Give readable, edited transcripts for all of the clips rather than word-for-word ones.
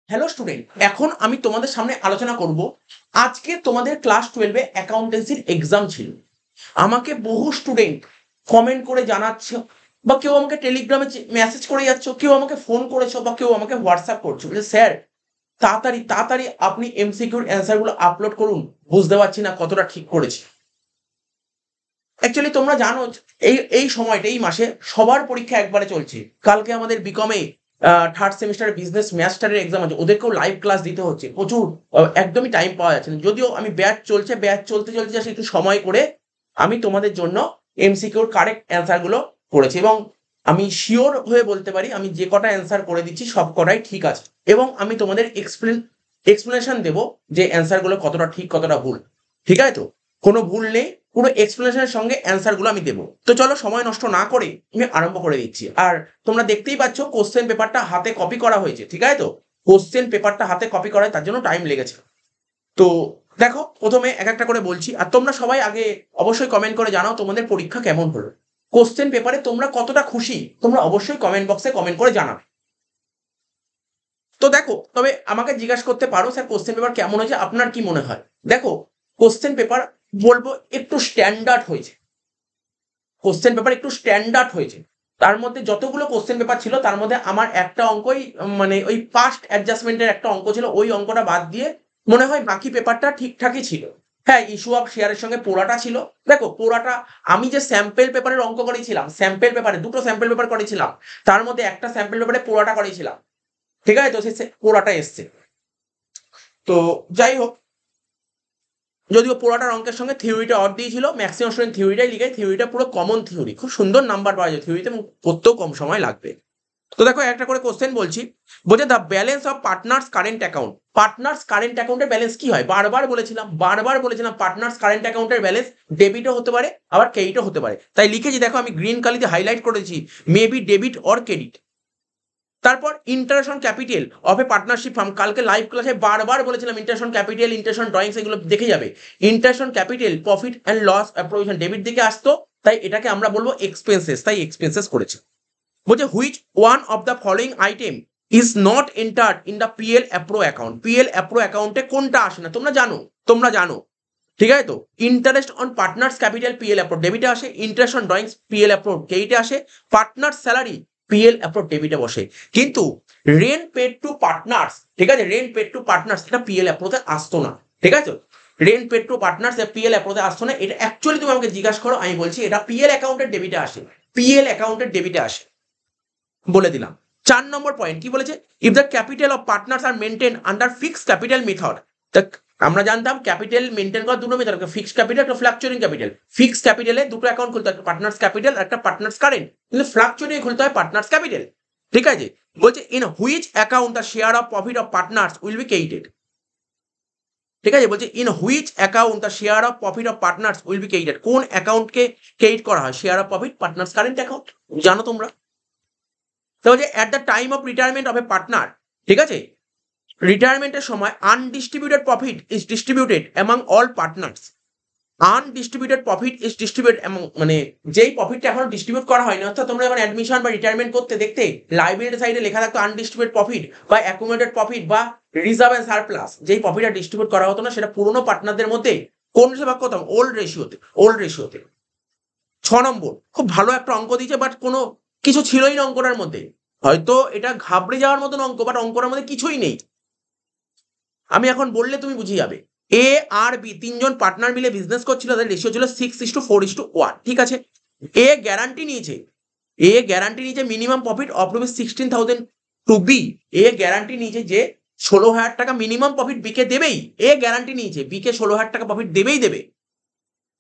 Hello student, এখন আমি তোমাদের সামনে আলোচনা করব। আজকে তোমাদের ক্লাস 12-এ অ্যাকাউন্টেন্সির এক্সাম ছিল। আমাকে বহু স্টুডেন্ট কমেন্ট করে জানাচ্ছে, বা কেউ আমাকে টেলিগ্রামে মেসেজ করে যাচ্ছ, কেউ আমাকে ফোন করেছো, বা কেউ আমাকে হোয়াটসঅ্যাপ করছো যে স্যার তাড়াতাড়ি তাড়াতাড়ি আপনি এমসিকিউর অ্যান্সারগুলো আপলোড করুন, বুঝতে পারছি না কতটা ঠিক করেছি। অ্যাকচুয়ালি তোমরা জানো এই এই সময়টা, এই মাসে সবার পরীক্ষা একবারে চলছে। কালকে আমাদের বিকমে থার্ড সেমিস্টারের বিজনেস মাস্টারের এক্সাম আছে, ওদেরকেও লাইভ ক্লাস দিতে হচ্ছে প্রচুর। একদমই টাইম পাওয়া যাচ্ছে না, যদিও আমি ব্যাচ চলছে, ব্যাচ চলতে চলতে জাস্ট একটু সময় করে আমি তোমাদের জন্য এমসিকিউর কারেক্ট অ্যান্সারগুলো করেছি, এবং আমি শিওর হয়ে বলতে পারি আমি যে কটা অ্যান্সার করে দিচ্ছি সব কটাই ঠিক আছে, এবং আমি তোমাদের এক্সপ্লেনেশন দেবো যে অ্যান্সারগুলো কতটা ঠিক কতটা ভুল। ঠিক আছে তো? কোনো ভুল নেই, পুরো এক্সপ্লেনেশনের সঙ্গে অ্যান্সারগুলো আমি দেবো। তো চলো সময় নষ্ট না করে আমি আরম্ভ করে দিচ্ছি। আর তোমরা দেখতেই পাচ্ছ কোশ্চেন পেপারটা হাতে কপি করা হয়েছে, ঠিক আছে তো? কোশ্চেন পেপারটা হাতে কপি করায় তার জন্য টাইম লেগেছে। তো দেখো, প্রথমে এক একটা করে বলছি, আর তোমরা সবাই আগে অবশ্যই কমেন্ট করে জানাও তোমাদের পরীক্ষা কেমন হলো। কোশ্চেন পেপারে তোমরা কতটা খুশি তোমরা অবশ্যই কমেন্ট বক্সে কমেন্ট করে জানাবে। তো দেখো, তবে আমাকে জিজ্ঞাসা করতে পারো স্যার কোশ্চেন পেপার কেমন হয়েছে, আপনার কি মনে হয়? দেখো, কোশ্চেন পেপার বলবো একটু স্ট্যান্ডার্ড হয়েছে। কোশ্চেন পেপার একটু স্ট্যান্ডার্ড হয়েছে। তার মধ্যে যতগুলো কোশ্চেন পেপার ছিল তার মধ্যে আমার একটা অঙ্কই মানে ওই পাস্ট অ্যাডজাস্টমেন্টের একটা অঙ্ক ছিল, ওই অঙ্কটা বাদ দিয়ে মনে হয় বাকি পেপারটা ঠিকঠাকই ছিল। হ্যাঁ, ইস্যু অফ শেয়ারের সঙ্গে পোড়াটা ছিল। দেখো পোড়াটা, আমি যে স্যাম্পেল পেপারের অঙ্ক করেছিলাম, স্যাম্পেল পেপারে দুটো স্যাম্পেল পেপার করেছিলাম, তার মধ্যে একটা স্যাম্পেল পেপারে পোড়াটা করেছিলাম। ঠিক আছে তো, সে পোড়াটা এসছে। তো যাই হোক, যদিও পোড়াটার অঙ্কের সঙ্গে থিওরিটা অড দিয়েছিল, ম্যাক্সিমাম স্টুডেন্ট থিওরিটাই লিখে, থিওরিটা পুরো কমন থিওরি, খুব সুন্দর নাম্বার পাওয়া যায় থিওরিতে, এবং করতেও কম সময় লাগবে। তো দেখো একটা করে কোশ্চেন বলছি। বলছে the balance of partners current account. Partners current অ্যাকাউন্টের ব্যালেন্স কি হয়? বারবার বলেছিলাম পার্টনার্স কারেন্ট অ্যাকাউন্টের ব্যালেন্স ডেবিটও হতে পারে আবার ক্রেডিটও হতে পারে। তাই লিখেছি, দেখো আমি গ্রিন কালিতে হাইলাইট করেছি, may be debit or credit. তারপর interest on capital of a partnership firm, কালকে লাইভ ক্লাসে বারবার বলেছিলাম ইন্টারেশন ক্যাপিটাল, ইন্টারেশন ড্রয়িংস এগুলো দেখে যাবে। Interest on capital profit and loss provision debit দিকে আসতো, তাই এটাকে আমরা বলবো এক্সপেন্সেস, তাই এক্সপেন্সেস করেছে। বলছে which one of the following item is not entered in the PL appro account. PL appro অ্যাকাউন্টে কোনটা আসে না? তোমরা জানো। ঠিক আছে তো? Interest on partners capital PL appro ডেবিটে আসে, interest on drawings PL appro ক্রেডিটে আসে, পার্টনার স্যালারি পিএল অ্যাপ্রো ডেবিটে বসে। কিন্তু রেন্ট পেড টু পার্টনার্স, ঠিক আছে, রেন্ট পেড টু পার্টনার্স এটা পিএল অ্যাপ্রোতে আসতো না। ঠিক আছে? Rent paid to partners PL অ্যাপ্রোতে আসতো না। এটা অ্যাকচুয়ালি তুমি আমাকে জিজ্ঞাসা করো, আমি বলছি এটা পিএল অ্যাকাউন্টের ডেবিটে আসে, পিএল অ্যাকাউন্টের ডেবিটে আসে, বলে দিলাম। 4 নম্বর পয়েন্ট কি বলেছে? If the capital of partners are maintain under fixed capital method. আমরা জানতাম ক্যাপিটাল মেনটেন করার দুটো মেথড, ফিক্সড ক্যাপিটাল একটা ফ্লাকচুয়েটিং ক্যাপিটাল। ফিক্সড ক্যাপিটালে দুটো অ্যাকাউন্ট খুলতে হয়, একটা পার্টনার্স ক্যাপিটাল একটা পার্টনার্স কারেন্ট, কিন্তু ফ্লাকচুয়েটিং খুলতে হয় পার্টনার্স ক্যাপিটাল। ঠিক আছে? বলছে in which account the share of profit of partners will be credited. ঠিক আছে? বলছে in which account the share of profit of partners will be credited. কোন অ্যাকাউন্টকে ক্রেডিট করা হয়? Share of profit partners current account, জানো তোমরা। তাহলে at the time of retirement of a partner, ঠিক আছে, রিটায়ারমেন্টের সময় undistributed profit is distributed among all partners. Undistributed profit is distributed among, মানে যেই প্রফিটটা এখনো ডিস্ট্রিবিউট করা হয়নি, অর্থাৎ তোমরা যখন অ্যাডমিশন বা রিটায়ারমেন্ট করতে দেখতে লাইবিলিটি সাইডে লেখা থাকতো আনডিস্ট্রিবিউটেড প্রফিট বা অ্যাকুমুলেটেড প্রফিট বা রিজার্ভ এন্ড সারপ্লাস, যেই প্রফিটটা ডিস্ট্রিবিউট করা হতো না সেটা পুরনো পার্টনারদের মধ্যে কোন রেশিও ভাগ করতাম? ওল্ড রেশিওতে। 6 নম্বর, খুব ভালো একটা অঙ্ক দিয়েছে, বাট কোনো কিছু ছিলই না অঙ্কটার মধ্যে। হয়তো এটা ঘাবড়ে যাওয়ার মতন অঙ্ক, বাট অঙ্কটার মধ্যে কিছুই নেই। আমি এখন বললে তুমি বুঝে যাবে। এ আর বি তিনজন পার্টনার মিলে বিজনেস করছিল, তাদের রেশিও ছিল 6:4:1। ঠিক আছে? এ গ্যারান্টি নিয়েছে minimum profit of ₹16,000 to be. A guarantee নিয়েছে যে 16,000 টাকা মিনিমাম প্রফিট বিকে দেবেই। এ গ্যারান্টি নিয়েছে বিকে 16,000 টাকা প্রফিট দেবে।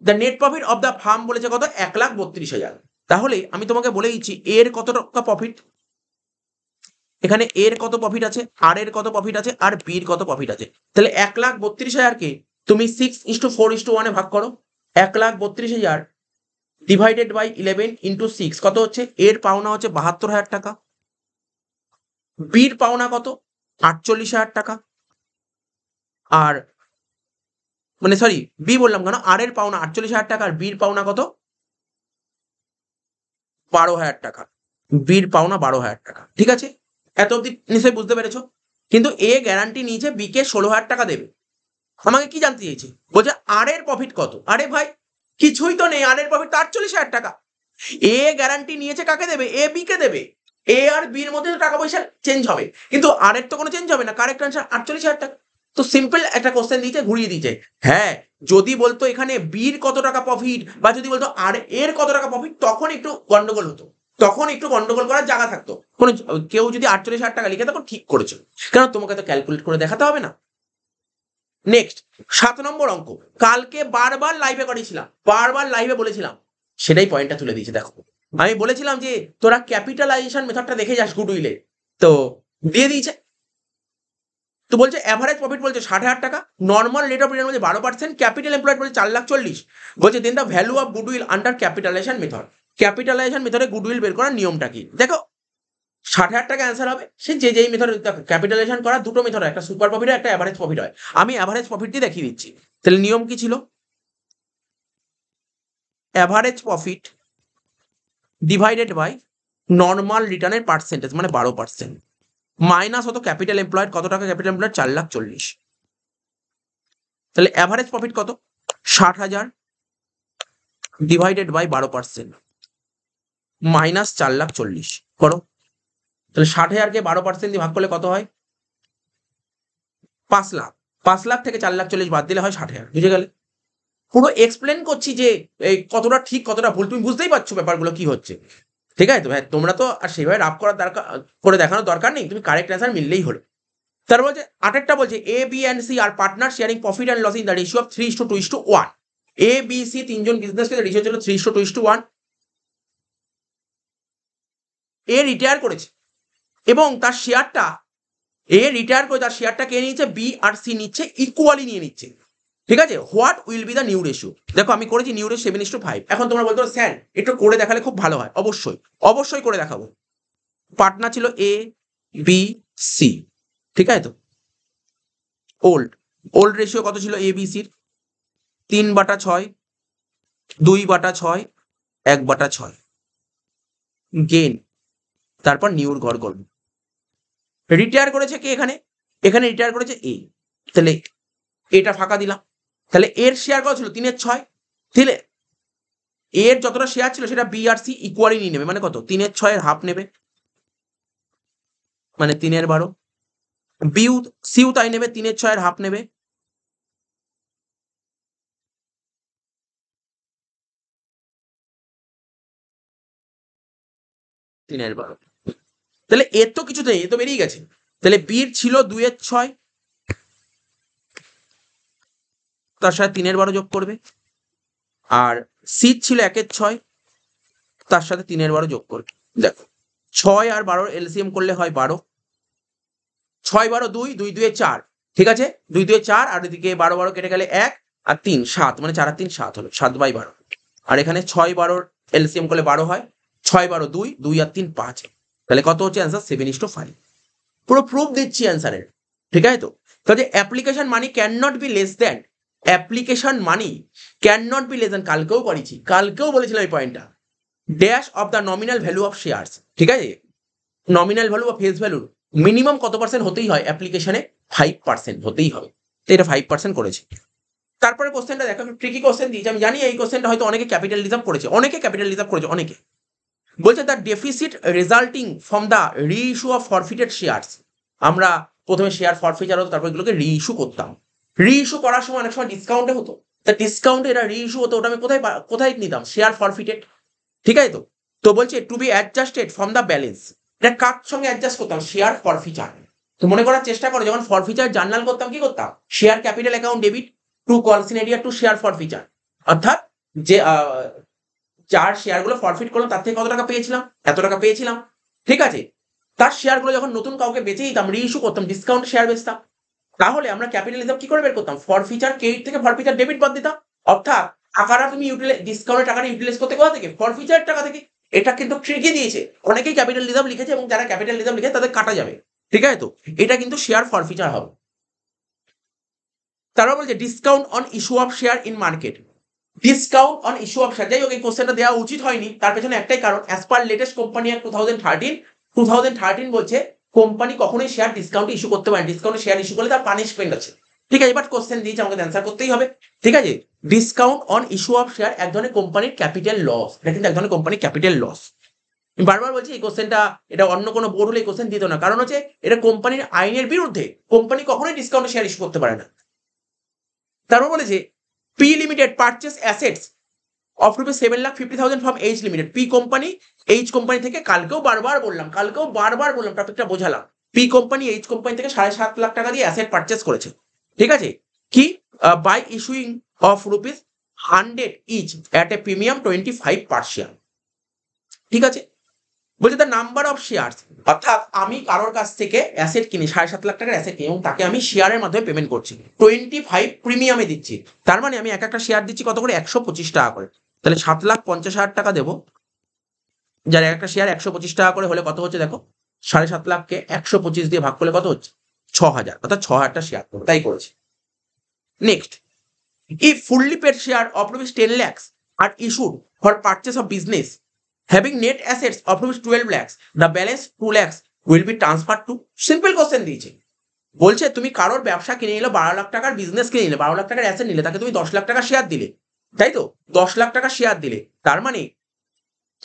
The net profit of the farm বলেছে কত? 1,32,000। তাহলে আমি তোমাকে বলে দিচ্ছি এর কত টাকা প্রফিট, এখানে এর কত প্রফিট আছে, আর এর কত প্রফিট আছে, আর বির কত প্রফিট আছে। তাহলে 1,32,000কে তুমি 6:4:1 ভাগ করো। 1,32,000 ডিভাইডেড বাই 11 ইন্টু 6 কত হচ্ছে? এর পাওনা হচ্ছে 72,000 টাকা, বির পাওনা কত? 48,000 টাকা। আর মানে সরি, বি বললাম কেন, আর এর পাওনা 48,000 টাকা, আর বির পাওনা কত? 12,000 টাকা। বির পাওনা 12,000 টাকা। ঠিক আছে? এত অব্দি নিশ্চয়ই বুঝতে পেরেছো। কিন্তু এ গ্যারান্টি নিয়েছে বি কে 16,000 টাকা দেবে। আমাকে কি জানতে চেয়েছে, বলছে আর এর প্রফিট কত? আরে ভাই কিছুই তো নেই, আর এর প্রফিট তো 48,000 টাকা। এ গ্যারান্টি নিয়েছে কাকে দেবে? এ বি কে দেবে। এ আর বির মধ্যে টাকা পয়সা চেঞ্জ হবে, কিন্তু আর এর তো কোনো চেঞ্জ হবে না। কারেক্ট আনসার 48,000 টাকা। তো সিম্পল একটা কোশ্চেন দিয়েছে, ঘুরিয়ে দিয়েছে। হ্যাঁ, যদি বলতো এখানে বির কত টাকা প্রফিট বা যদি বলতো আর এর কত টাকা প্রফিট, তখন একটু গন্ডগোল হতো, তখন একটু গন্ডগোল করার জায়গা থাকতো। কোনো কেউ যদি 48,000 টাকা লিখে তখন ঠিক করেছো, কারণ তোমাকে তো ক্যালকুলেট করে দেখাতে হবে না। নেক্সট 7 নম্বর অঙ্ক, কালকে বারবার লাইভে করেছিলাম, বারবার লাইভে বলেছিলাম, সেটাই পয়েন্টটা তুলে দিয়েছে। দেখো আমি বলেছিলাম যে তোরা ক্যাপিটালাইজেশন মেথডটা দেখে যাস গুডউইলে, তো দিয়ে দিয়েছে। তো বলছে অ্যাভারেজ প্রফিট বলছে 60,000 টাকা, নর্মাল রেট অফ রিটার্ন বলছে 12%, ক্যাপিটাল এমপ্লয়েড বলছে 4,40,000। বলছে then the value of goodwill under capitalisation method. Capitalisation মেথডে গুডউইল বের করার নিয়মটা কি? দেখো 60,000 টাকা অ্যান্সার হবে। সে যেই মেথড ক্যাপিটালাইজেশন করা দুটো মেথড হয়, একটা সুপার প্রফিট হয়, একটা অ্যাভারেজ প্রফিট হয়। আমি অ্যাভারেজ প্রফিট দিয়ে দেখিয়ে দিচ্ছি। তাহলে নিয়ম কি ছিল? Average profit divided by normal রিটার্নের পার্সেন্টেজ মানে 12%, মাইনাস হতো ক্যাপিটাল এমপ্লয়েড। কত টাকা ক্যাপিটাল এমপ্লয়েড? 4,40,000। তাহলে অ্যাভারেজ প্রফিট কত? 60,000 ডিভাইডেড বাই 12% মাইনাস 4,40,000 করো। তাহলে 60,000কে 12% দিয়ে ভাগ করলে কত হয়? 5 লাখ। 5 লাখ থেকে 4,40,000 বাদ দিলে হয় 60,000। বুঝে গেলে? পুরো এক্সপ্লেন করছি যে এই কতটা ঠিক কতটা ভুল, তুমি বুঝতেই পারছো ব্যাপারগুলো কি হচ্ছে। ঠিক আছে তো ভাই, তোমরা তো আর সেভাবে রাফ করার দরকার করে দেখানোর দরকার নেই, তুমি কারেক্ট অ্যান্সার মিললেই হলো। তার বলছে 8টা বলছে A B and C are partner sharing profit and loss in the ratio of 3:2:1। A B C তিনজন বিজনেস রেশিও ছিল 3:2:1। এ রিটায়ার করেছে এবং তার শেয়ারটা, এ রিটায়ার করে তার শেয়ারটা কে নিচ্ছে? বি আর সি নিচ্ছে, ইকুয়ালি নিয়ে নিচ্ছে। ঠিক আছে, what will be the new ratio? দেখো আমি করেছি নিউ রেশিও 7:5। এখন তোমরা বলতে পারো স্যার একটু করে দেখালে খুব ভালো হয়। অবশ্যই অবশ্যই করে দেখাবো। পার্টনার ছিল এ বি সি, ঠিক আছে তো। ওল্ড ওল্ড রেশিও কত ছিল এ বি সির? 3/6, 2/6, 1/6। গেন, তারপর নিউর ঘর করব। রিটায়ার করেছে কে এখানে? এখানে রিটায়ার করেছে এ, তাহলে এটা ফাঁকা দিলাম। তাহলে এর শেয়ার কত ছিল? 3/6। তাহলে এর যতটা শেয়ার ছিল সেটা বি আর সি ইকুয়ালি নিয়ে নেবে, মানে কত? 3/6 হাফ নেবে, মানে 3/12। বিউ সিউ তাই নেবে, 3/6 হাফ নেবে। তিনের বারো। তাহলে এর তো কিছু নেই, এ তো বেরিয়ে গেছে। তাহলে বির ছিল 2/6, তার সাথে 3/12 যোগ করবে। আর সি ছিল 1/6, তার সাথে 3/12 যোগ করবে। দেখো 6 আর 12 এলসিএম করলে হয় 12। 6 12 2, 2 2 4। ঠিক আছে, 2 2 4, আর এদিকে 12 12 কেটে গেলে 1 আর 3 7, মানে 4 আর 3 7 হলো, 7/12। আর এখানে 6 12 এলসিএম করলে 12 হয়। 6 12 2, 2 আর 3 5। তাহলে কত হচ্ছে অ্যান্সার? 7:5। পুরো প্রুফ দিচ্ছি অ্যান্সারের। ঠিক আছে তো। তাহলে application money can not be less than, application money can not be less than, কালকেও করেছি, কালকেও বলেছিলাম এই পয়েন্টটা। Dash of the nominal value of shares. ঠিক আছে, নমিনাল ভ্যালু বা ফেস ভ্যালু মিনিমাম কত পার্সেন্ট হতেই হয় অ্যাপ্লিকেশনে? 5% হতেই হবে। তো এটা 5% করেছে। তারপরে কোশ্চেনটা দেখো, ট্রিকি কোশ্চেন দিয়েছে, আমি জানি এই কোশ্চেনটা হয়তো অনেকে ক্যাপিটালিজম করেছে, অনেকে। বলছে the deficit resulting from the reissue of ফরফিটেড shares. আমরা প্রথমে শেয়ার ফরফিচার হতো, তারপর এগুলোকে রিইস্যু করতাম। রিইস্যু করার সময় অনেক সময় ডিসকাউন্টে হতো, তা ডিসকাউন্টে এটা রিইস্যু হতো, ওটা আমি কোথায় নিতাম? Share forfeited. ঠিক আছে তো। তো বলছে to be adjusted from the balance, এটা কার সঙ্গে অ্যাডজাস্ট করতাম? Share forfeiture. তো মনে করার চেষ্টা করো, যখন ফরফিচার জার্নাল করতাম কি করতাম? Share capital account debit to calls in arrear to share forfeiture. অর্থাৎ যে যার শেয়ারগুলো ফরফিট করলাম তার থেকে কত টাকা পেয়েছিলাম? এত টাকা পেয়েছিলাম। ঠিক আছে, তার শেয়ারগুলো যখন নতুন কাউকে বেঁচে দিতাম, রিইস্যু করতাম, ডিসকাউন্ট শেয়ার বেচতাম, তাহলে আমরা ক্যাপিটালিজম কি করে বের করতাম? ফরফিচার ক্রেডিট থেকে ফরফিচার ডেবিট বাদ দিতাম। অর্থাৎ টাকাটা তুমি ডিসকাউন্টের টাকাটা ইউটিলাইজ করতে কোথা থেকে? ফরফিচার টাকা থেকে। এটা কিন্তু ট্রিকি দিয়েছে, অনেকেই ক্যাপিটালিজম লিখেছে এবং যারা ক্যাপিটালিজম লিখে তাদের কাটা যাবে। ঠিক আছে তো, এটা কিন্তু শেয়ার ফরফিচার হবে। তারপর বলছে discount on issue of share in market. Discount on issue of share, যাই হোক এই কোশ্চেনটা দেওয়া উচিত হয়নি, তার পেছনে একটাই কারণ, as per latest company act 2013 বলছে কোম্পানি কখনোই শেয়ার ডিসকাউন্ট ইস্যু করতে পারে, ডিসকাউন্টে শেয়ার ইস্যু করলে তার পানিশমেন্ট আছে, ঠিক আছে? বাট কোশ্চেন দিয়েছে, আমাকে অ্যান্সার করতেই হবে, ঠিক আছে? Discount on issue of share এক ধরনের কোম্পানির ক্যাপিটাল লস, এটা কিন্তু এক ধরনের কোম্পানির ক্যাপিটাল লস। আমি বারবার বলছি এই কোশ্চেনটা, এটা অন্য কোনো বোর্ড হলে এই কোশ্চেন দিত না, কারণ হচ্ছে এটা কোম্পানির আইনের বিরুদ্ধে, কোম্পানি কখনোই ডিসকাউন্টে শেয়ার ইস্যু করতে পারে না। তারপর বলেছে P limited purchase assets of rupees 7,50,000 from H limited. P company H company থেকে, কালকেও বারবার বললাম টপিকটা বোঝালাম, পি কোম্পানি এইচ কোম্পানি থেকে 7.5 লাখ টাকা দিয়ে অ্যাসেট পারচেস করেছে, ঠিক আছে? কি? By issuing of rupees 100 each at a premium 25 per share, ঠিক আছে? বলছে দ্য নাম্বার অফ শেয়ার্স, অর্থাৎ আমি কারোর কাছ থেকে অ্যাসেট কিনি, 7.5 লাখ টাকার অ্যাসেট কিনি এবং তাকে আমি শেয়ারের মাধ্যমে পেমেন্ট করছি, 25 প্রিমিয়ামে দিচ্ছি। তার মানে আমি একটা শেয়ার দিচ্ছি কত করে? 125 টাকা করে। তাহলে 7,50,000 টাকা দেবো, যার একটা শেয়ার 125 টাকা করে হলে কত হচ্ছে দেখো, 7.5 লাখকে 125 দিয়ে ভাগ করলে কত হচ্ছে? 6,000, অর্থাৎ 6,000টা শেয়ার করবো, তাই করেছে। Next, if fully paid share of rupees 10 lakhs are issued for purchase of business having net assets of rupees 12 lakhs, the balance 2 lakhs will be transferred to, simple question দিয়েছে, বলছে তুমি কারোর ব্যবসা কিনে নিলে, 12 লাখ টাকার বিজনেস কিনে নিলে, 12 লাখ টাকার অ্যাসেট নিলে, তাকে তুমি 10 লাখ টাকা শেয়ার দিলে, তাই তো? 10 লাখ টাকা শেয়ার দিলে, তার মানে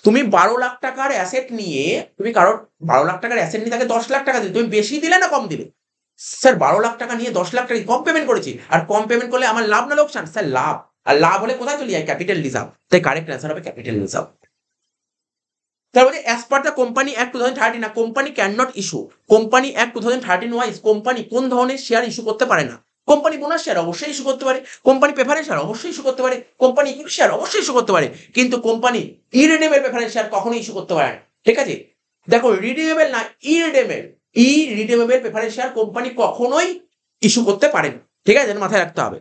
তুমি 12 লাখ টাকার অ্যাসেট নিয়ে, তুমি কারোর 12 লাখ টাকার অ্যাসেট নিয়ে তাকে 10 লাখ টাকা দিলে, তুমি বেশি দিলে না কম দিলে? স্যার 12 লাখ টাকা নিয়ে 10 লাখ টাকা কম পেমেন্ট করেছি, আর কম পেমেন্ট করলে আমার লাভ না লোকসান? স্যার লাভ, আর লাভ হলে কোথায় চলে যায়? ক্যাপিটাল রিজার্ভ, তাই কারেক্ট অ্যান্সার হবে ক্যাপিটাল রিজার্ভ। তারপরে as per the company act 2013, না company can not issue, company act 2013 wise company কোন ধরনের শেয়ার ইস্যু করতে পারে না? কোম্পানি বোনাস শেয়ার অবশ্যই ইস্যু করতে পারে, কোম্পানি প্রেফারেন্স শেয়ার অবশ্যই ইস্যু করতে পারে, কোম্পানি ইকুইটি শেয়ার অবশ্যই ইস্যু করতে পারে, কিন্তু কোম্পানি ইরিডিমেবল প্রেফারেন্স শেয়ার কখনোই ইস্যু করতে পারে না, ঠিক আছে? দেখো রিডিমেবল না ইরিডিমেবল, ইরিডিমেবল প্রেফারেন্স শেয়ার কোম্পানি কখনোই ইস্যু করতে পারে না, ঠিক আছে? মাথায় রাখতে হবে,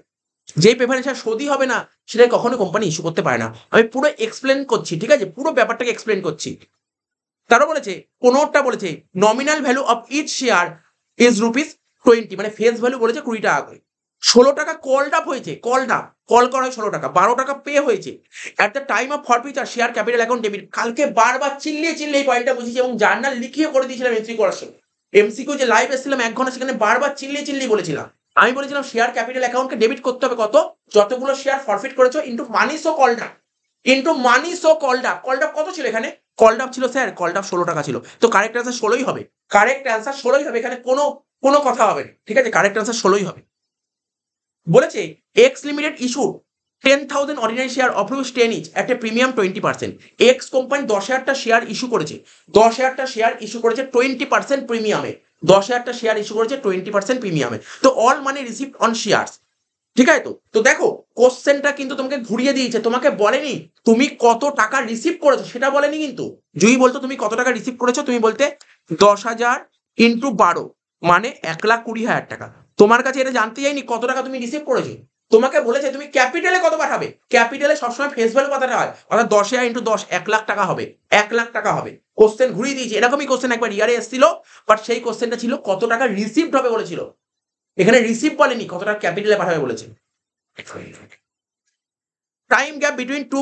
যেই প্রেফারেন্স শেয়ার সদি হবে না সেটা কখনো কোম্পানি ইস্যু করতে পারে না। আমি পুরো এক্সপ্লেন করছি, ঠিক আছে? পুরো ব্যাপারটাকে এক্সপ্লেন করছি। তারও বলেছে, কোনোটা বলেছে nominal value of each share is rupees 20, মানে ফেস ভ্যালু বলেছে 20 টাকা করে, 16 টাকা কলড আপ হয়েছে, কল করা হয় 16 টাকা, 12 টাকা পে হয়েছে at the time of forfeiture share capital account debit. কালকে বারবার চিল্লিয়ে এই পয়েন্টটা বুঝিয়েছি এবং জার্নাল লিখিয়ে করে দিয়েছিলাম এমসিকিউ করার সময়, এমসিকিউ যে লাইভ এসেছিলাম 1 ঘন্টা, সেখানে বারবার চিল্লিয়ে বলেছিলাম, আমি বলেছিলাম শেয়ার ক্যাপিটাল অ্যাকাউন্টকে ডেবিট করতে হবে কত? যতগুলো শেয়ার ফরফিট করেছো into money so called up, called up কত ছিল এখানে? কলড আপ ছিল স্যার, কলড আপ 16 টাকা ছিল, তো কারেক্ট অ্যান্সার 16ই হবে, কারেক্ট অ্যান্সার 16ই হবে, এখানে কোনো কথা হবে না, ঠিক আছে? কারেক্ট অ্যান্সার 16ই হবে। বলেছে X limited issue 10,000 ordinary share of rupees 10 each একটা প্রিমিয়াম 20%। এক্স কোম্পানি 10,000টা শেয়ার ইস্যু করেছে, 10,000টা শেয়ার ইস্যু করেছে 20% প্রিমিয়ামে, 10,000টা শেয়ার ইস্যু করেছে 20% প্রিমিয়ামে, তো all money received on shares, ঠিক আছে? তো দেখো কোশ্চেনটা কিন্তু তোমাকে ঘুরিয়ে দিয়েছে, তোমাকে বলেনি তুমি কত টাকা রিসিভ করেছো, সেটা বলেনি কিন্তু। যদি বলতো তুমি কত টাকা রিসিভ করেছো, তুমি বলতে 10,000 ইন্টু 12 মানে 1,20,000 টাকা। তোমার কাছে এটা জানতে চাইনি কত টাকা তুমি রিসিভ করেছো, তোমাকে বলেছে তুমি ক্যাপিটালে কত পাঠাবে, ক্যাপিটালে সবসময় ফেস ভ্যালু কথাটা হয়, অর্থাৎ 10,000 ইন্টু 10 1 লাখ টাকা হবে, 1 লাখ টাকা হবে। কোশ্চেন ঘুরিয়ে দিয়েছে, এরকমই কোশ্চেন একবার ইয়ারে এসেছিল, বাট সেই কোশ্চেনটা ছিল কত টাকা রিসিভড হবে বলেছিল, এখানে রিসিভ বলেনি, কত টাকা ক্যাপিটালে পাঠাবে বলেছে। টাইম গ্যাপ বিটুইন টু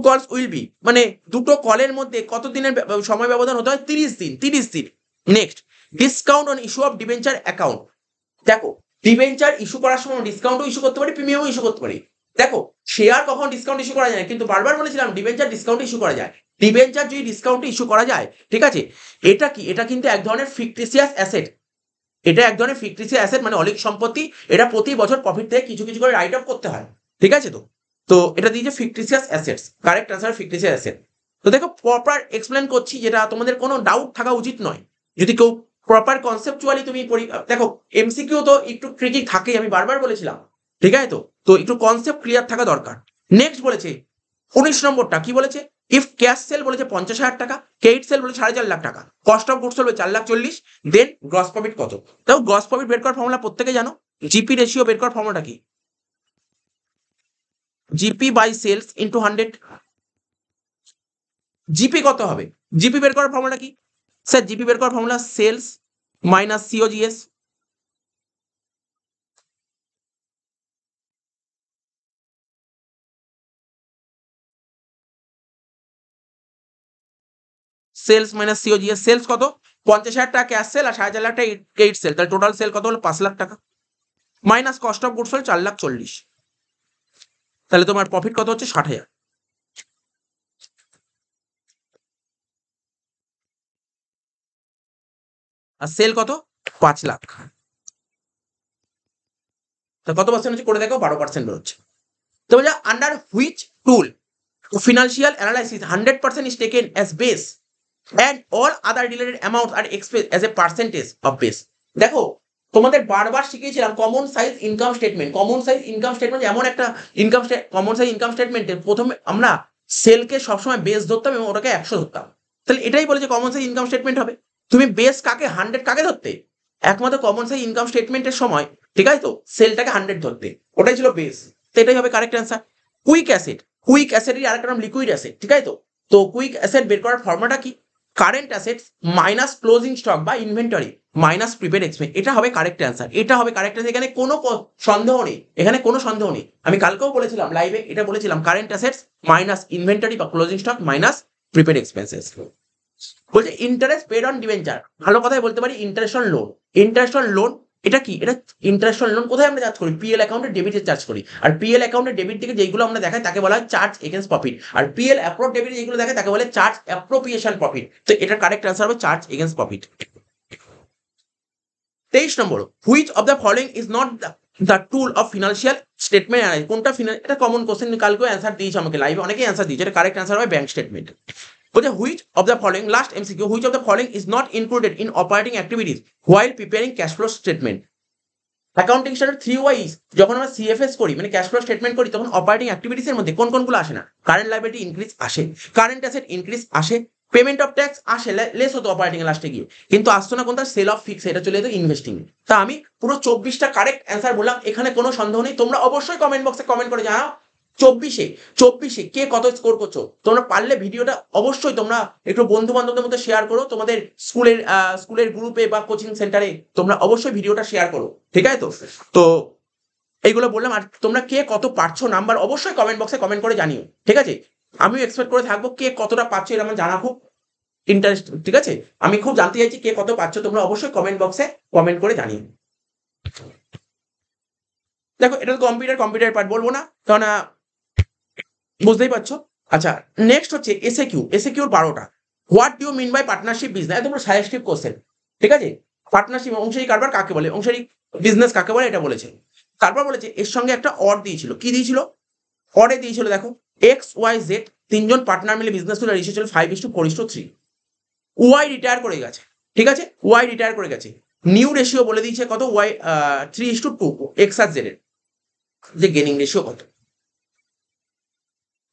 কলস উইল বি, মানে দুটো কলের মধ্যে কত দিনের সময় ব্যবধান হতে হয়? 30 দিন। Next, discount on issue of debenture account, দেখো ডিবেঞ্চার ইস্যু করার সময় ডিসকাউন্টও ইস্যু করতে পারি, প্রিমিয়ামও ইস্যু করতে পারি। দেখো শেয়ার কখন ডিসকাউন্ট ইস্যু করা যায় না, কিন্তু বারবার বলেছিলাম ডিবেঞ্চার ডিসকাউন্ট ইস্যু করা যায়, ডিবেঞ্চার যদি ডিসকাউন্ট ইস্যু করা যায়, ঠিক আছে? এটা কি? এটা কিন্তু এক ধরনের ফিকটিসিয়াস অ্যাসেট, এটা এক ধরনের ফিকটিসিয়াস অ্যাসেট, মানে অলিক সম্পত্তি, এটা প্রতি বছর প্রফিট থেকে কিছু কিছু করে রাইট অফ করতে হয়, ঠিক আছে? তো তো এটা দিয়েছে ফিকটিসিয়াস অ্যাসেটস, কারেক্ট অ্যান্সার ফিকটিসিয়াস অ্যাসেট। তো দেখো প্রপার এক্সপ্লেন করছি, যেটা তোমাদের কোনো ডাউট থাকা উচিত নয়, যদি কেউ প্রপার কনসেপচুয়ালি তুমি দেখো এমসিকিউ তো একটু ট্রিকি থাকেই, আমি বারবার বলেছিলাম, ঠিক আছে? তো তো একটু কনসেপ্ট ক্লিয়ার থাকা দরকার। নেক্সট বলেছে 19 নম্বরটা কি বলেছে, ইফ ক্যাশ সেল বলেছে 50,000 টাকা, ক্রেডিট সেল বলেছে 4.5 লাখ টাকা, কস্ট অফ গুডস বলবে 4,40,000, দেন গ্রস প্রফিট কত? তাও গ্রস প্রফিট বের করার ফর্মুলা প্রত্যেকে জানো, জিপি রেশিও বের করার ফর্মুলাটা কি? GP by sales into 100। GP কত হবে? জিপি বের করার ফর্মুলা কি স্যার? জিপি বের করার formula sales minus COGS, sales minus COGS. Sales কত? 50,000 টাকা ক্যাশ সেল আর 4,500,000 টাকা ক্রেডিট সেল, তাহলে টোটাল সেল কত হলো? 5 লাখ টাকা। মাইনাস কস্ট অফ গুডস হল 4,40,000, তাহলে তোমার প্রফিট কত হচ্ছে? 60,000। আর সেল কত? 5 লাখ। তা কত পার্সেন্ট হচ্ছে করে দেখো? 12% বেরোচ্ছে। তো বলছে under which tool financial analysis 100% is taken as base and all other related amounts are expressed as a percentage of base। দেখো তোমাদের বারবার শিখিয়েছিলাম common size income statement. Common size income statement এমন একটা কমন সাইজ ইনকাম স্টেটমেন্টে প্রথমে আমরা সেলকে সবসময় বেস ধরতাম এবং ওটাকে 100 ধরতাম। তাহলে এটাই বলে যে কমন সাইজ ইনকাম স্টেটমেন্ট হবে। তুমি বেস কাকে 100 কাকে ধরতে? একমাত্র কমন সাইজ ইনকাম স্টেটমেন্টের সময়, ঠিক আছে তো, সেলটাকে 100 ধরতে, ওটাই ছিল বেস। তো এটাই হবে correct answer. Quick asset, quick অ্যাসেটের আরেকটা নাম লিকুইড অ্যাসেট, ঠিক আছে তো। তো কুইক অ্যাসেট বের করার ফর্মুলাটা কি? Current assets minus closing stock বা ইনভেন্টরি মাইনাস প্রিপেড এক্সপেন্স, এটা হবে কারেক্ট অ্যান্সার। এটা হবে কারেক্ট অ্যান্সার, এখানে কোনো সন্দেহ নেই, এখানে কোনো সন্দেহ নেই। আমি কালকেও বলেছিলাম লাইভে, এটা বলেছিলাম কারেন্ট অ্যাসেটস মাইনাস ইনভেন্টরি বা closing stock minus prepaid expenses. বলছে ইন্টারেস্ট পেড অন ডিবেঞ্চার, ভালো কথাই বলতে পারি interest on loan. Interest on loan এটা কি? এটা ইন্টারেস্ট অন লোন কোথায় আমরা চার্জ করি? পিএল অ্যাকাউন্টে ডেবিটে চার্জ করি। আর পিএল অ্যাকাউন্টে ডেবিট থেকে যেগুলো আমরা দেখাই তাকে বলা হয় চার্জ এগেন্স্ট প্রফিট। আর পিএল অ্যাপ্রোড ডেবিট যেগুলো দেখায় তাকে বলে চার্জ অ্যাপ্রোপ্রিয়েশন প্রফিট। তো এটার কারেক্ট আনসার হবে charge against profit. 23 number, which of the following is not the tool of financial statement analysis. কোনটা এটা কমন কোশ্চেন, কালকেও অ্যান্সার দিয়েছে আমাকে লাইভে, অনেকেই অ্যান্সার দিয়েছে। এটা কারেক্ট অ্যান্সার হবে ব্যাংক স্টেটমেন্ট। বলছে which of the following, last MCQ, which of the following is not included in operating activities while preparing cash flow statement. Accounting standard 3 যখন আমরা সিএফএস করি মানে ক্যাশ ফ্লো স্টেটমেন্ট করি, তখন operating activities এর মধ্যে কোন কোনগুলো আসে না? কারেন্ট লাইবিলিটি ইনক্রিজ আসে, কারেন্ট অ্যাসেট ইনক্রিজ আসে, পেমেন্ট অফ ট্যাক্স আসে, লেস হতো অপারেটিং এর লাস্টে গিয়ে, কিন্তু আসতো না কোনটা? সেল অফ ফিক্স, এটা চলে যেত ইনভেস্টিং। তা আমি পুরো 24টা কারেক্ট অ্যান্সার বললাম, এখানে কোনো সন্দেহ নেই। তোমরা অবশ্যই কমেন্ট বক্সে কমেন্ট করে জানাও 24-এ কে কত স্কোর করছো। তোমরা পারলে ভিডিওটা অবশ্যই তোমরা একটু বন্ধু বান্ধবদের মধ্যে শেয়ার করো, তোমাদের স্কুলের গ্রুপে বা কোচিং সেন্টারে তোমরা অবশ্যই ভিডিওটা শেয়ার করো, ঠিক আছে তো। তো এইগুলো বললাম, আর তোমরা কে কত পারছো নাম্বার অবশ্যই কমেন্ট বক্সে কমেন্ট করে জানিও, ঠিক আছে। আমিও এক্সপেক্ট করে থাকবো কে কতটা পাচ্ছ, এটা আমার জানা খুব ইন্টারেস্ট, ঠিক আছে। আমি খুব জানতে চাইছি কে কত পাচ্ছ, তোমরা অবশ্যই কমেন্ট বক্সে কমেন্ট করে জানিও। দেখো এটা তো কম্পিউটার পার্ট বলবো না, কারণ বুঝতেই পারছো। আচ্ছা নেক্সট হচ্ছে এসএকিউর 12টা। What do you mean by partnership business? তোমরা সাজেস্টিভ কোশ্চেন, ঠিক আছে। পার্টনারশিপ অংশীদারি কারবার কাকে বলে, অংশীদারি বিজনেস কাকে বলে, এটা বলেছে। তারপর বলেছে এর সঙ্গে একটা অর দিয়েছিল, কি দিয়েছিল? অরে দিয়েছিল দেখো XYZ তিনজন পার্টনার মিলে বিজনেস করে রেশিও ছিল 5:4:3। ওয়াই রিটায়ার করে গেছে, ঠিক আছে, ওয়াই রিটায়ার করে গেছে। নিউ রেশিও বলে দিয়েছে কত? ওয়াই 3:2 এক্স আর জেড এর যে গেনিং রেশিও কত,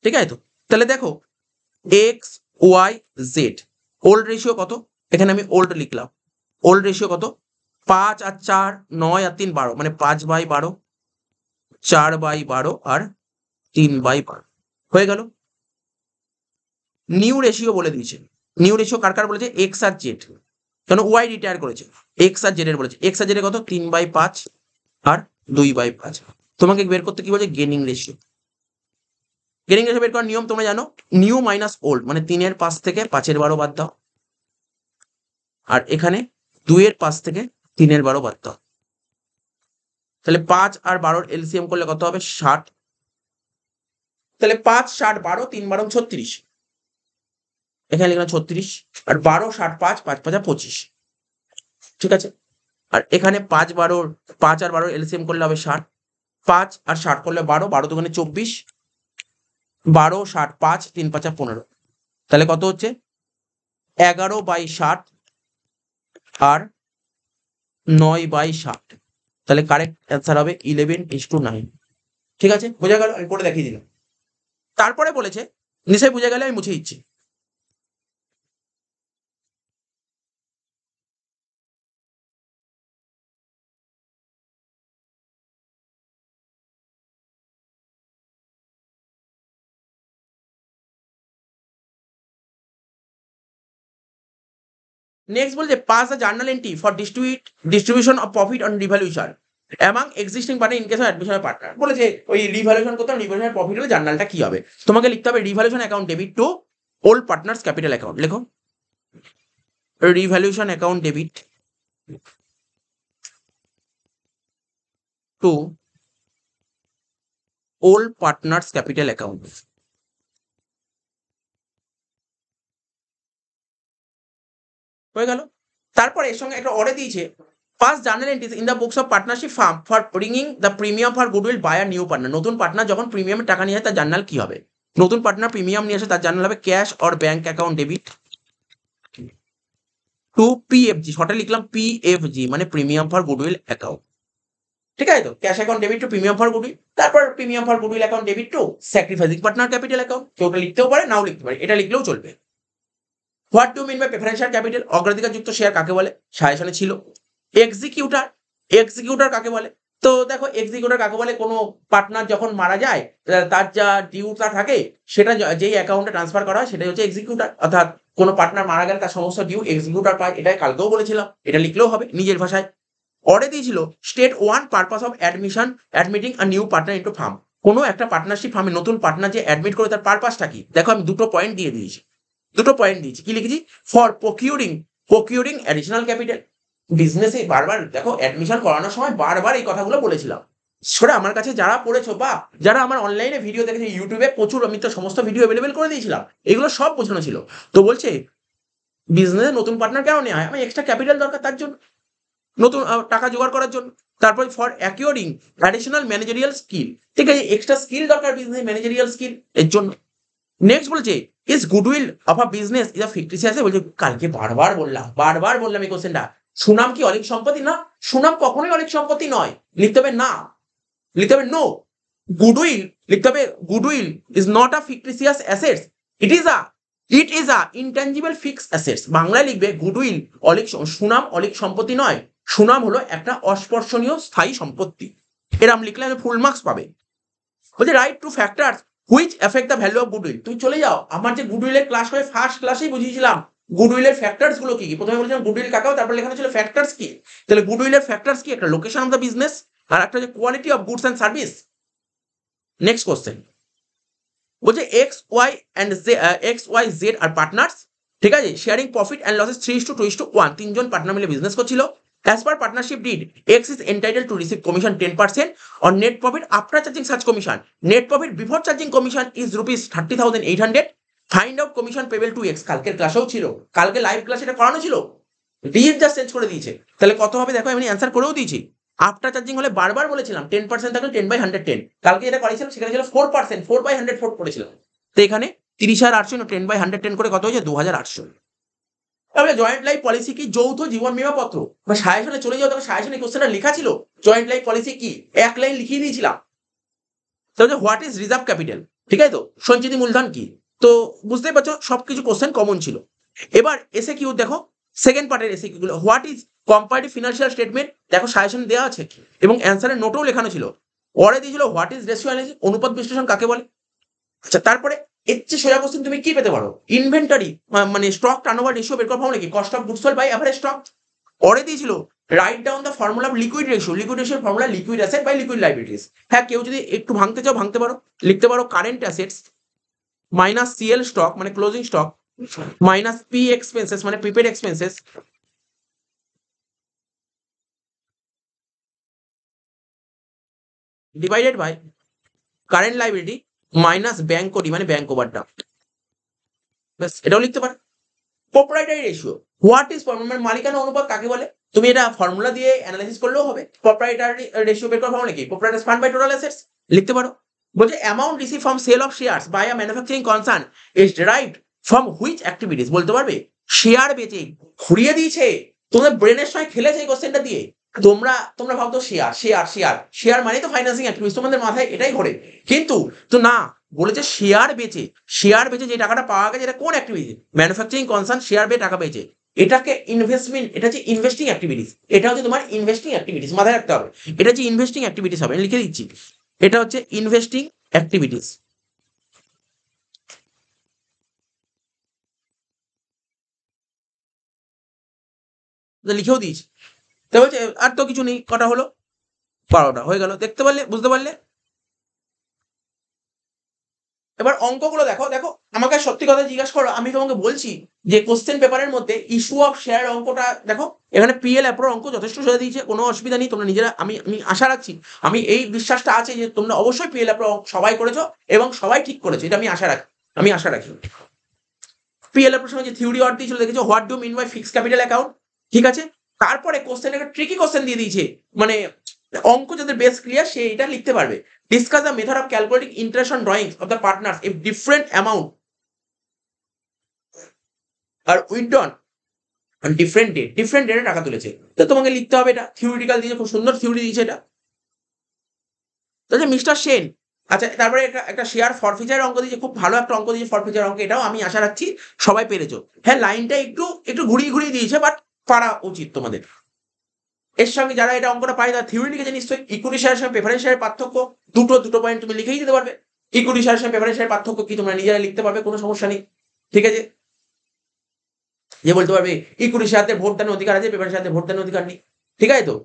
ঠিক আছে তো। তাহলে দেখো XYZ ওল্ড রেশিও কত? এখানে আমি ওল্ড লিখলাম। ওল্ড রেশিও কত? 5 আর 4 9 আর 3 12, মানে 5/12, 4/12 আর 3/12 হয়ে গেল। নিউ রেশিও বলে দিয়েছে, নিউ রেশিও কার কার বলেছে? এক্স আর জেড, কেন ওয়াই রিটায়ার করেছে, এক্স আর জেড এর বলেছে। এক্স আর জেড এর কত? 3/5 আর 2/5। তোমাকে বের করতে কি বলছে? Gaining ratio. গেনিং রেশিও বের করার নিয়ম তোমরা জানো, নিউ মাইনাস ওল্ড, মানে 3/5 থেকে 5/12 বাদ দাও, আর এখানে 2/5 থেকে 3/12 বাদ দাও। তাহলে 5 আর 12 এলসিএম করলে কত হবে? 60। তাহলে 5 60 12 3/12 36, এখানে লিখলাম 36, আর 12 60 5 5 5 25, ঠিক আছে। আর এখানে 5 আর 12 এলসিএম করলে হবে 60, 5 আর 60 করলে 12, 12 দুগুণে 24, 12 60 5 3 5 15, তাহলে কত হচ্ছে? 11/60 আর 9/60, তাহলে কারেক্ট অ্যান্সার হবে 11:9, ঠিক আছে। বোঝা গেল? আমি করে দেখিয়ে দিলাম। তারপরে বলেছে, নিশ্চয়ই বোঝা গেলে আমি মুছে দিচ্ছি। নেক্সট বলছে pass the journal entry for distribution of profit on revaluation among existing partner in case of admission of partner. বলেছে ওই রিভ্যালুয়েশন করতে, রিভ্যালুয়েশন প্রফিট হলে জার্নালটা কি হবে? তোমাকে লিখতে হবে revaluation account debit two old partners capital account. লেখো revaluation account debit to old partners capital account। হয়ে গেল। তারপরে এর সঙ্গে একটা অর্ডার দিয়েছে first journal entries in the books of partnership firm for bringing the premium for goodwill by a new partner. নতুন partner যখন প্রিমিয়ামের টাকা নিয়ে আসে তার জার্নাল কি হবে? নতুন পার্টনার প্রিমিয়াম নিয়ে আসে তার জার্নাল হবে cash or bank account debit to PFG, শর্টে লিখলাম পিএফজি মানে প্রিমিয়াম ফর গুডউইল অ্যাকাউন্ট। ঠিক আছে তো, cash account debit to premium for goodwill, তারপর premium for goodwill account debit to sacrificing partner capital account. কেউ ওটা লিখতেও পারে নাও লিখতে পারে, এটা লিখলেও চলবে। What do mean by preferential capital? অগ্রাধিকারযুক্ত শেয়ার কাকে বলে? সাজেশনে ছিল। এক্সিকিউটার, এক্সিকিউটার কাকে বলে? তো দেখো এক্সিকিউটার কাকে বলে, কোনো পার্টনার যখন মারা যায় তার যা ডিউটা থাকে সেটা যেই অ্যাকাউন্টে ট্রান্সফার করা হয় সেটাই হচ্ছে এক্সিকিউটার। অর্থাৎ কোনো পার্টনার মারা গেলে তার সমস্ত ডিউ এক্সিকিউটার পায়, এটাই কালকেও বলেছিলাম, এটা লিখলেও হবে নিজের ভাষায়। অর্ডার দিয়েছিল state one purpose of admitting a new partner into farm. কোনো একটা পার্টনারশিপ ফার্মে নতুন পার্টনার যে অ্যাডমিট করে তার পারপাসটা কি? দেখো আমি দুটো পয়েন্ট দিয়ে দিয়েছি, দুটো পয়েন্ট দিয়েছি। কি লিখেছি? For procuring additional capital. বিজনেসে বারবার দেখো অ্যাডমিশন করানোর সময় বারবার এই কথাগুলো বলেছিলাম। সেটা আমার কাছে যারা পড়েছো বা যারা আমার অনলাইনে ভিডিও দেখেছে ইউটিউবে প্রচুর, আমি তো সমস্ত ভিডিও অ্যাভেলেবেল করে দিয়েছিলাম, এগুলো সব বোঝানো ছিল। তো বলছে বিজনেসে নতুন পার্টনার কেন নেওয়া হয়? আমার এক্সট্রা ক্যাপিটাল দরকার তার জন্য, নতুন টাকা জোগাড় করার জন্য। তারপর for acquiring additional managerial skill, ঠিক আছে, এক্সট্রা স্কিল দরকার বিজনেস ম্যানেজারিয়াল স্কিল এর জন্য। নেক্সট বলছে is goodwill of a business is a fictitious. বলছে কালকে বারবার বললাম এই কোশ্চেনটা, সুনাম কি অলিক সম্পত্তি? না, সুনাম কখনোই অলিক সম্পত্তি নয়। লিখতে হবে না, লিখতে হবে নো। গুডউইল লিখতে হবে goodwill is not a fictitious assets, it is a intangible fixed assets. বাংলায় লিখবে গুডউইল সুনাম অলিক সম্পত্তি নয়, সুনাম হলো একটা অস্পর্শনীয় স্থায়ী সম্পত্তি। এরম লিখলে আমি ফুল মার্কস পাবে। বলছে right two factors which effect the value of goodwill. তুমি চলে যাও, আমার যে গুডউইলের ক্লাস হয় ফার্স্ট ক্লাসেই বুঝিয়েছিলাম গুডউইলের ফ্যাক্টরস গুলো কি কি। প্রথমে বলেছিলাম গুডউইল কাকাও, তারপর লেখানো ছিল ফ্যাক্টরস কি। তাহলে গুডউইলের ফ্যাক্টরস কি? একটা লোকেশন অফ দ্য বিজনেস, আর একটা হচ্ছে quality of goods and service. Next question বলছে এক্স ওয়াই জেড আর পার্টনার্স, ঠিক আছে, শেয়ারিং প্রফিট অ্যান্ড লসেস 3:2:1। তিনজন পার্টনার মিলে বিজনেস করছিল। As per partnership deed X is entitle to receive commission 10% on net profit after charging such commission. Net profit before charging commission is ₹30,800। Find out commission payable to X. কালকের ক্লাসেও ছিল, কালকে live class এটা করানো ছিল, DF just change করে দিয়েছে। তাহলে কত হবে দেখো, আমি অ্যান্সার করেও দিয়েছি। আফটার চার্জিং হলে বারবার বলেছিলাম 10% থাকলে 10/110। কালকে যেটা করেছিলাম সেখানে ছিল 4%, 4/104 করেছিলাম। তো এখানে 30,800 10/110 করে কত হয়েছে? 2,800। তাহলে জয়েন্ট লাইফ পলিসি কি? যৌথ জীবন বীমা পত্র। বা সাজেশনে চলে যাও, তখন সাজেশনে কোশ্চেনটা লেখা ছিল জয়েন্ট লাইফ পলিসি কি, এক লাইন লিখিয়ে দিয়েছিলাম। তাহলে হোয়াট ইজ রিজার্ভ ক্যাপিটাল, ঠিক আছে তো, সঞ্চিতি মূলধন কি। তো বুঝতেই পারছো সবকিছু কোশ্চেন কমন ছিল। এবার এসে কিউ দেখো, সেকেন্ড পার্টের এসে কিউ গুলো, what is comparative financial statement, দেখো সাজেশন দেওয়া আছে এবং অ্যান্সারের নোটও লেখানো ছিল। পরে দিয়েছিল হোয়াট ইজ রেশিও অ্যানালিসিস, অনুপাত বিশ্লেষণ কাকে বলে। আচ্ছা, তারপরে এর চেয়ে সোজা কোশ্চেন তুমি কি পেতে পারো? ইনভেন্টরি মানে স্টক টার্নওভার রেশিও বের করা ফর্মুলা কি? Cost of goods sold by average stock. পরে দিয়েছিল right down the formula of liquid ratio, liquid রেশিওর formula liquid asset by liquid liabilities. হ্যাঁ, কেউ যদি একটু ভাঙতে চাও ভাঙতে পারো, লিখতে পারো current assets minus CL stock মানে closing stock minus P expenses মানে prepaid expenses divided by current liability minus bank OD মানে ব্যাংক ওভারড্রাফট। ব্যাস, এটাও লিখতে পারো। প্রোপ্রাইটারি রেশিও, হোয়াট ইজ মানে মালিকানা অনুপাত কাকে বলে? তুমি এটা ফর্মুলা দিয়ে অ্যানালাইসিস করলেও হবে। প্রোপ্রাইটারি রেশিও বের করার ফর্মুলা কি? Proprietors fund by total assets লিখতে পারো। বলছে amount receive from sale of shares by a manufacturing concern is derived from which activities. বলতে পারবে? শেয়ার বেচে ঘুরিয়ে দিয়েছে, তোমাদের ব্রেনের সঙ্গে খেলেছে এই কোশ্চেনটা দিয়ে। তোমরা ভাবতো শেয়ার শেয়ার শেয়ার শেয়ার মানে তো ফাইন্যান্সিং অ্যাক্টিভিটিস, তোমাদের মাথায় এটাই ঘোরে। কিন্তু তো না, বলেছে শেয়ার বেচে যে টাকাটা পাওয়া গেছে এটা কোন অ্যাক্টিভিটি? ম্যানুফ্যাকচারিং কনসার্ন শেয়ার বেচে টাকা পেয়েছে, এটাকে ইনভেস্টমেন্ট, এটা হচ্ছে ইনভেস্টিং অ্যাক্টিভিটিস। এটা হচ্ছে তোমার ইনভেস্টিং অ্যাক্টিভিটিস, মাথায় রাখতে হবে। এটা হচ্ছে ইনভেস্টিং অ্যাক্টিভিটিস হবে, লিখে দিচ্ছি, এটা হচ্ছে ইনভেস্টিং অ্যাক্টিভিটিস। লিখেও দিয়েছি। তো বলছে আর তো কিছু নেই, কটা হলো? 12টা হয়ে গেল। দেখতে পারলে, বুঝতে পারলে? এবার অঙ্কগুলো দেখো, দেখো আমাকে সত্যি কথা জিজ্ঞাসা করো, আমি তোমাকে বলছি যে কোশ্চেন পেপারের মধ্যে ইস্যু অফ শেয়ার অঙ্কটা দেখো, এখানে পিএল অ্যাপ্রোর অঙ্ক যথেষ্ট সোজা দিয়েছে, কোনো অসুবিধা নেই, তোমরা নিজেরা, আমি আমি আশা রাখছি, আমি এই বিশ্বাসটা আছে যে তোমরা অবশ্যই পিএল অ্যাপ্রো সবাই করেছো এবং সবাই ঠিক করেছো, এটা আমি আশা রাখি। পিএল অ্যাপ্রোর সময় যে থিওরি ওয়ার্ড দিয়েছিল দেখেছো, what do mean by fix capital account, ঠিক আছে। তারপরে কোশ্চেন একটা ট্রিকি কোশ্চেন দিয়ে দিয়েছে, মানে অঙ্ক যাদের বেস ক্লিয়ার সে এটা লিখতে পারবে। Discuss the method of calculating interest on drawings of the partners if different amount are withdrawn on different ডেটে টাকা তুলেছে। তো তোমাকে লিখতে হবে, এটা থিওরিটিক্যাল দিয়েছে, খুব সুন্দর থিওরি দিয়েছে এটা। তাহলে মিস্টার সেন, আচ্ছা তারপরে একটা শেয়ার ফরফিচার অঙ্ক দিয়েছে, খুব ভালো একটা অঙ্ক দিয়েছে ফরফিচার অঙ্ক, এটাও আমি আশা রাখছি সবাই পেরেছো। হ্যাঁ লাইনটা একটু একটু ঘুরিয়ে ঘুরিয়ে দিয়েছে, বাট পারা উচিত তোমাদের। এর সঙ্গে যারা এটা অঙ্কটা পায় তারা থিওরি লিখেছে নিশ্চয়ই। ইকুইটি শেয়ারের সঙ্গে প্রেফারেন্স শেয়ারের পার্থক্য, দুটো পয়েন্ট তুমি লিখেই দিতে পারবে। ইকুইটি শেয়ারের সঙ্গে প্রেফারেন্স শেয়ারের পার্থক্য কি তোমরা নিজেরা লিখতে পারবে, কোনো সমস্যা নেই, ঠিক আছে। যে বলতে পারবে ইকুইটি শেয়ারতে ভোট দানের অধিকার আছে, প্রেফারেন্স শেয়ারতে ভোট দানের অধিকার নেই, ঠিক আছে তো।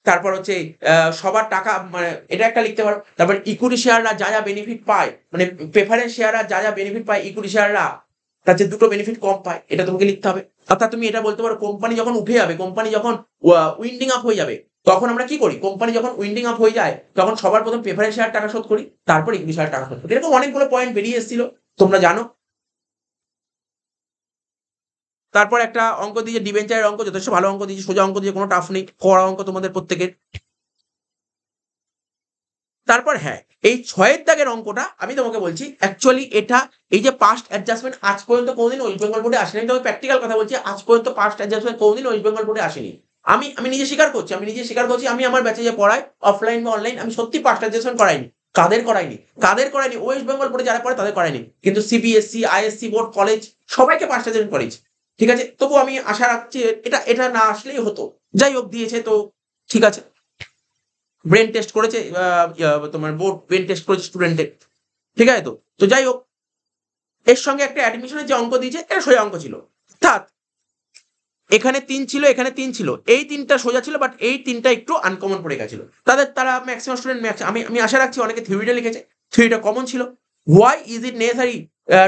তারপর হচ্ছে সবার টাকা, মানে এটা একটা লিখতে পারো। তারপর ইকুইটি শেয়াররা যা যা বেনিফিট পায়, মানে প্রেফারেন্স শেয়াররা যা যা বেনিফিট পায়, ইকুইটি শেয়াররা তার যে দুটো বেনিফিট কম পায়, এটা তোমাকে লিখতে হবে। অর্থাৎ তুমি এটা বলতে পারো কোম্পানি যখন উঠে যাবে, কোম্পানি যখন উইন্ডিং আপ হয়ে যাবে, তখন আমরা কি করি, কোম্পানি যখন উইন্ডিং আপ হয়ে যায় তখন সবার প্রথম প্রেফারেন্স শেয়ার টাকা শোধ করি, তারপর ইকুইটি শেয়ার টাকা শোধ করি। এরকম অনেকগুলো পয়েন্ট বেরিয়ে এসেছিল, তোমরা জানো। তারপর একটা অঙ্ক দিয়েছে ডিবেঞ্চারের অঙ্ক, যথেষ্ট ভালো অঙ্ক দিয়েছে, সোজা অঙ্ক দিয়েছে, কোনো টাফ নেই, কড়া অঙ্ক তোমাদের প্রত্যেকের। তারপর হ্যাঁ, এই 6 দাগের অঙ্কটা আমি তোমাকে বলছি, অ্যাকচুয়ালি এটা এই যে পাস্ট অ্যাডজাস্টমেন্ট আজ পর্যন্ত কোনোদিন ওয়েস্ট বেঙ্গল বোর্ডে আসেনি। আমি তোমাকে প্র্যাকটিক্যাল কথা বলছি, আজ পর্যন্ত পাস্ট অ্যাডজাস্টমেন্ট কোনোদিন ওয়েস্ট বেঙ্গল বোর্ডে আসেনি। আমি নিজে স্বীকার করছি, আমি আমার ব্যাচে যে পড়াই অফলাইন বা অনলাইন, আমি সত্যি পাস্ট অ্যাডজাস্টমেন্ট করাইনি। কাদের করাইনি ওয়েস্ট বেঙ্গল বোর্ডে যারা পড়ে তাদের করাইনি, কিন্তু সিবিএসসি, আইএসসি বোর্ড, কলেজ সবাইকে পাস্ট অ্যাডজাস্টমেন্ট করেছি, ঠিক আছে। তবু আমি আশা রাখছি এটা এটা না আসলেই হতো, যাই হোক দিয়েছে তো, ঠিক আছে। ব্রেন টেস্ট করেছে, তোমার বোর্ড ব্রেন টেস্ট করেছে স্টুডেন্টের, ঠিক আছে তো। তো যাই হোক, এর সঙ্গে একটা অ্যাডমিশনের যে অঙ্ক দিয়েছে এটা সোজা অঙ্ক ছিল, অর্থাৎ এখানে 3 ছিল, এখানে 3 ছিল, এই 3টা সোজা ছিল, বাট এই 3টা একটু আনকমন পড়ে গেছিল। তারা ম্যাক্সিমাম স্টুডেন্ট আমি আশা রাখছি অনেকে থিওরিটা লিখেছে, থিওরিটা কমন ছিল। Why is it necessary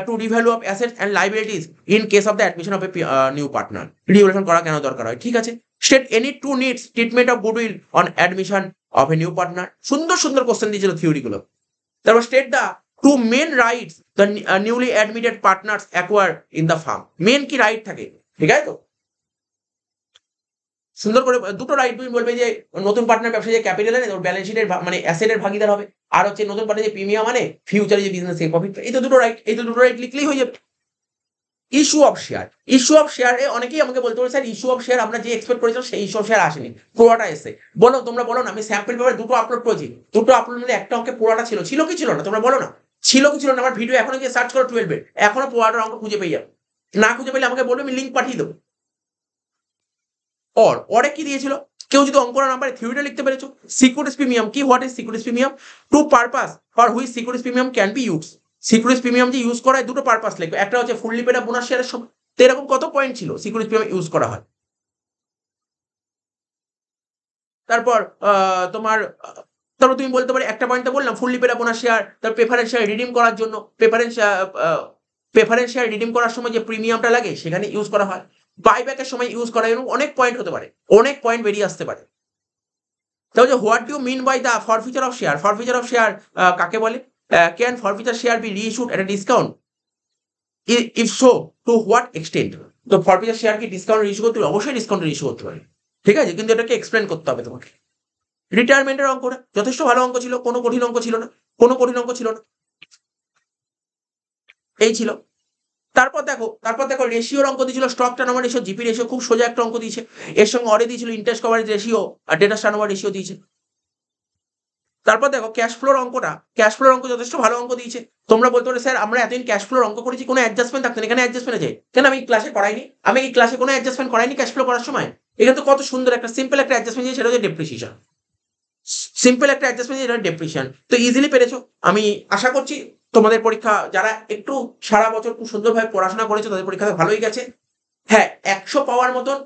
to revalue of assets and liabilities in case of the admission of a new partner, revaluation করা কেন দরকার হয়, ঠিক আছে। State any two needs treatment of goodwill on admission of a new partner, সুন্দর সুন্দর question দিয়েছিল থিওরিগুলো। তারপর state the two main rights the newly admitted partners acquire in the firm, main কি রাইট থাকে, ঠিক আছে তো। সুন্দর করে দুটো রাইট তুমি বলবে যে নতুন পার্টনার ব্যবসায় যে ক্যাপিটাল আনে ওর ব্যালেন্স শিটের মানে অ্যাসেটের ভাগিদার হবে, আর হচ্ছে নতুন পার্টনার যে প্রিমিয়াম মানে ফিউচারে যে বিজনেস থেকে প্রফিট, এই তো দুটো রাইট লিখলেই হয়ে যাবে। ইস্যু অফ শেয়ারে অনেকেই আমাকে বলতে পারে স্যার ইস্যু অফ শেয়ার আমরা যে এক্সপেক্ট করেছিলাম সেই ইস্যু অফ শেয়ার আসেনি, পুরোটা এসে বলো, তোমরা বলো না। আমি স্যাম্পল পেপারে দুটো আপলোড করেছি, দুটো আপলোড মধ্যে একটা অঙ্কে পুরোটা ছিল কি ছিল না, তোমরা বলো না। ছিল কি ছিল না, আমার ভিডিও এখনো গিয়ে সার্চ করো 12 এখনো পুরোটা অঙ্ক খুঁজে পেয়ে যাবে। না খুঁজে পেলে আমাকে বলবে, আমি লিঙ্ক পাঠিয়ে দেবো। অরে কি দিয়েছিল, কেউ যদি অঙ্ক না পারে থিওরিটা লিখতে পেরেছো। সিকিউরিটিজ প্রিমিয়াম কি, what is securities premium, two purpose for which securities premium can be use. Securities premium যে ইউজ করা হয় দুটো পারপাস লিখবে, একটা হচ্ছে ফুললি পেড বোনাস শেয়ারের সময়। তো এরকম কত পয়েন্ট ছিল সিকিউরিটিজ প্রিমিয়াম ইউজ করা হয়। তারপর তোমার তারপর তুমি বলতে পারো, একটা পয়েন্টে বললাম ফুললি পেড বোনাস শেয়ার, তার প্রেফারেন্স শেয়ার রিডিম করার জন্য, প্রেফারেন্স শেয়ার রিডিম করার সময় যে প্রিমিয়ামটা লাগে সেখানে ইউজ করা হয়, বাইব্যাকের সময় ইউজ করা, এরকম অনেক পয়েন্ট হতে পারে, অনেক পয়েন্ট বেরিয়ে আসতে পারে। তাহলে what do mean by the forfeiture of share, forfeiture of share কাকে বলে, can forfeiture share be reissued at a discount, if so to what extent. তো ফরফিচার শেয়ার কি ডিসকাউন্ট ইস্যু করতে পারে, অবশ্যই ডিসকাউন্ট ইস্যু করতে পারে, ঠিক আছে, কিন্তু এটাকে এক্সপ্লেন করতে হবে তোমাকে। রিটায়ারমেন্টের অঙ্কটা যথেষ্ট ভালো অঙ্ক ছিল, কোনো কঠিন অঙ্ক ছিল না, এই ছিল। তারপর দেখো রেশিওর অঙ্ক দিয়েছিল, stock turnover ratio, GP ratio, খুব সোজা একটা অঙ্ক দিয়েছে। এর সঙ্গে অরে দিয়েছিল ইন্টারেস্ট কভারেজ রেশিও আর ডেটা টার্নওভার রেশিও দিয়েছে। তারপর দেখো ক্যাশ ফ্লোর অঙ্ক যথেষ্ট ভালো অঙ্ক দিয়েছে। তোমরা বলতে পারো স্যার আমরা এতদিন ক্যাশ ফ্লোর অঙ্ক করেছি, কোনো অ্যাডজাস্টমেন্ট থাকতো না, এখানে অ্যাডজাস্টমেন্ট আছে কেন, আমি এই ক্লাসে কোনো অ্যাডজাস্টমেন্ট করাইনি ক্যাশ ফ্লো করার সময়। এখানে তো কত সুন্দর একটা সিম্পল একটা অ্যাডজাস্টমেন্ট, সেটা হচ্ছে ডেপ্রিসিয়েশন, তো ইজিলি পেরেছো। আমি আশা করছি তোমাদের পরীক্ষা, যারা একটু সারা বছর খুব সুন্দরভাবে পড়াশোনা করেছো তাদের পরীক্ষা ভালোই গেছে। হ্যাঁ 100 পাওয়ার মতন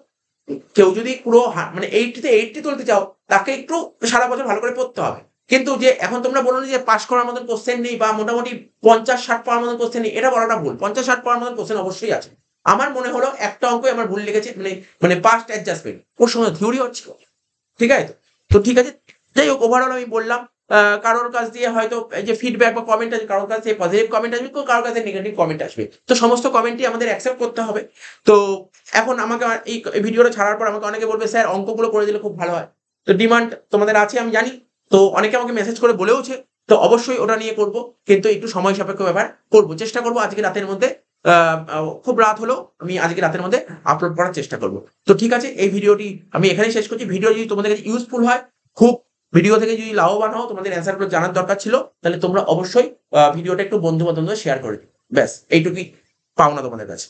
কেউ যদি পুরো মানে 80 তুলতে চাও, তাকে একটু সারা বছর ভালো করে পড়তে হবে, কিন্তু যে এখন তোমরা বলো না যে পাস করার মতন কোশ্চেন নেই বা মোটামুটি 50-60 পাওয়ার মতন কোশ্চেন নেই, এটা বলাটা ভুল। 50-60 পাওয়ার মতন কোশ্চেন অবশ্যই আছে। আমার মনে হলো একটা অঙ্কই আমার ভুল লিখেছি, মানে পাস্ট অ্যাডজাস্টমেন্ট। ওর সঙ্গে থিওরি হচ্ছিল। ঠিক আছে তো? তো ঠিক আছে। যাই হোক, ওভারঅল আমি বললাম কারোর কাছ দিয়ে হয়তো এই যে ফিডব্যাক বা কমেন্ট আছে, কারোর কাছে পজিটিভ কমেন্ট আসবে, তো কারোর কাছে নেগেটিভ কমেন্ট আসবে। তো সমস্ত কমেন্টই আমাদের অ্যাকসেপ্ট করতে হবে। তো এখন আমাকে এই ভিডিওটা ছাড়ার পর আমাকে অনেকে বলবে, "স্যার অঙ্কগুলো করে দিলে খুব ভালো হয়।" তো ডিমান্ড তোমাদের আছে আমি জানি। তো অনেকে আমাকে মেসেজ করে বলেওছে। তো অবশ্যই ওটা নিয়ে করব। কিন্তু একটু সময় সাপেক্ষ ব্যাপার। করব। চেষ্টা করব আজকে রাতের মধ্যে আ আ খুব রাত হলেও আমি আজকে রাতের মধ্যে আপলোড করার চেষ্টা করব। তো ঠিক আছে, এই ভিডিওটি আমি এখানেই শেষ করছি। ভিডিও যদি তোমাদের কাছে ইউজফুল হয়, খুব ভিডিও থেকে যদি লাভবান হও, তোমাদের অ্যান্সার গুলো জানার দরকার ছিল, তাহলে তোমরা অবশ্যই ভিডিওটা একটু বন্ধু-বান্ধবদের শেয়ার করে দিও। ব্যাস এইটুকুই পাওনা তোমাদের কাছে।